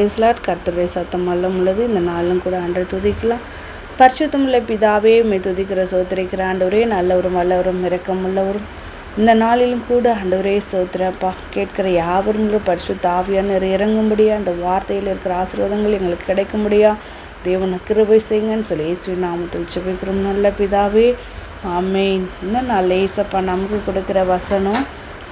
Price Lord. கர்த்தருடைய சத்தம் வல்லம் உள்ளது. இந்த நாளும் கூட ஆண்டவரை துதிக்கலாம். பரிசுத்தமுள்ள பிதாவே, உம்மை துதிக்கிற சோத்திரிக்கிற ஆண்டவரே, நல்லவரும் வல்லவரும் இரக்கமுள்ளவரும், இந்த நாளிலும் கூட ஆண்டவரே சோத்திரப்பா. கேட்கிற யாவரும் பரிசுத்த ஆவியானவர் இறங்கும்படியா, அந்த வார்த்தையில் இருக்கிற ஆசீர்வாதங்கள் எங்களுக்கு கிடைக்கும்படியா தேவனை கிருபை செய்யுங்கன்னு சொல்லி இயேசுவின் நாமத்தில் ஜெபிக்கிறோம் நல்ல பிதாவே, ஆமென். இந்த நாள் ஏசப்பா நமக்கு கொடுக்குற வசனம்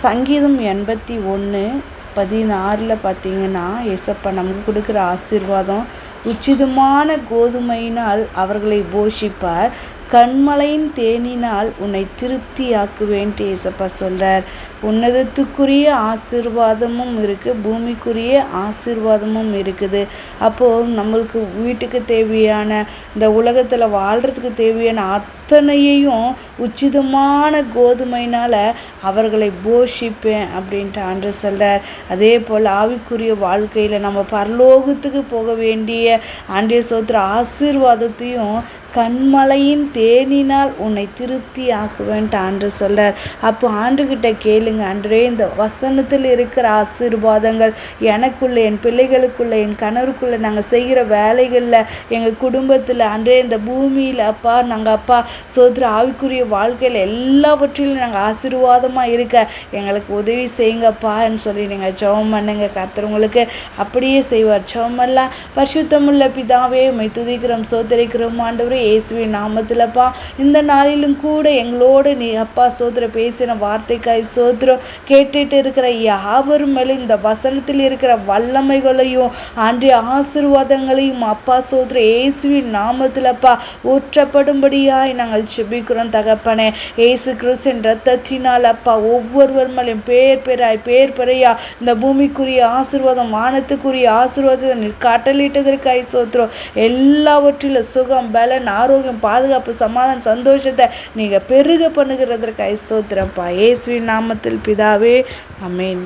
சங்கீதம் 81:16 பார்த்தீங்கன்னா, ஏசப்பா நமக்கு கொடுக்குற ஆசீர்வாதம், உச்சிதமான கோதுமையினால் அவர்களை போஷிப்பார், கண்மலையின் தேனினால் உன்னை திருப்தியாக்குவேன்ட்டு ஏசப்பா சொல்கிறார். உன்னதத்துக்குரிய ஆசீர்வாதமும் இருக்குது, பூமிக்குரிய ஆசீர்வாதமும் இருக்குது. அப்போது நம்மளுக்கு வீட்டுக்கு தேவையான, இந்த உலகத்தில் வாழ்கிறதுக்கு தேவையான அத்தனையையும் உச்சிதமான கோதுமையினால் அவர்களை போஷிப்பேன் அப்படின்ட்டு ஆண்டு சொல்கிறார். அதே போல் ஆவிக்குரிய வாழ்க்கையில் நம்ம பரலோகத்துக்கு போக வேண்டிய ஆண்டிய சோத்திர ஆசீர்வாதத்தையும் கண்மலையின் தேனினால் உன்னை திருப்தி ஆக்குவேன்ட்டு ஆண்டு சொல்கிறார். அப்போ ஆண்டுகிட்ட கேளுங்க, ஆண்டரே இந்த வசனத்தில் இருக்கிற ஆசீர்வாதங்கள் எனக்குள்ளே, என் பிள்ளைகளுக்குள்ளே, என் கணவருக்குள்ளே, நாங்கள் செய்கிற வேலைகளில், எங்கள் குடும்பத்தில், ஆண்டரே இந்த பூமியில் அப்பா, நாங்கள் அப்பா சோதர ஆவிக்குரிய வாழ்க்கையில் எல்லாவற்றிலும் நாங்கள் ஆசீர்வாதமாக இருக்க எங்களுக்கு உதவி செய்யுங்கப்பான்னு சொல்லி நீங்கள் ஜெபம் பண்ணுங்க. கர்த்தர் உங்களுக்கு அப்படியே செய்வார். ஜெபமெல்லாம் பரிசுத்தமுள்ள பிதாவே, உம்மை துதிக்கிறோம் சோதரிக்கிறோம் ஆண்டவரே இயேசுவின் நாமத்திலப்பா. இந்த நாளிலும் கூட எங்களோடு நீ அப்பா சோதர பேசின வார்த்தைக்காய் சோதரம் கேட்டுட்டு இருக்கிற யாவரும் மேலும் இந்த வசனத்தில் இருக்கிற வல்லமைகளையும் ஆண்டிய ஆசீர்வாதங்களையும் அப்பா சோதர இயேசுவின் நாமத்திலப்பா ஊற்றப்படும்படியாய் நாங்கள் ஜெபிக்கிறோம் தகப்பனே. இயேசு கிறிஸ்துவின் இரத்தத்தினால் அப்பா ஒவ்வொருவர் மேலும் பேர் பெறையா இந்த பூமிக்குரிய ஆசீர்வாதம், வானத்துக்குரிய ஆசீர்வாதத்தை நீ கட்டளிட்டதற்காய் சோத்திரம். எல்லாவற்றிலும் சுகம், பலன், ஆரோக்கியம், பாதுகாப்பு, சமாதானம், சந்தோஷத்தை நீங்கள் பெருக பண்ணுகிறதற்காக ஸ்தோத்திரப்பா. இயேசுவின் நாமத்தில் பிதாவே, ஆமென்.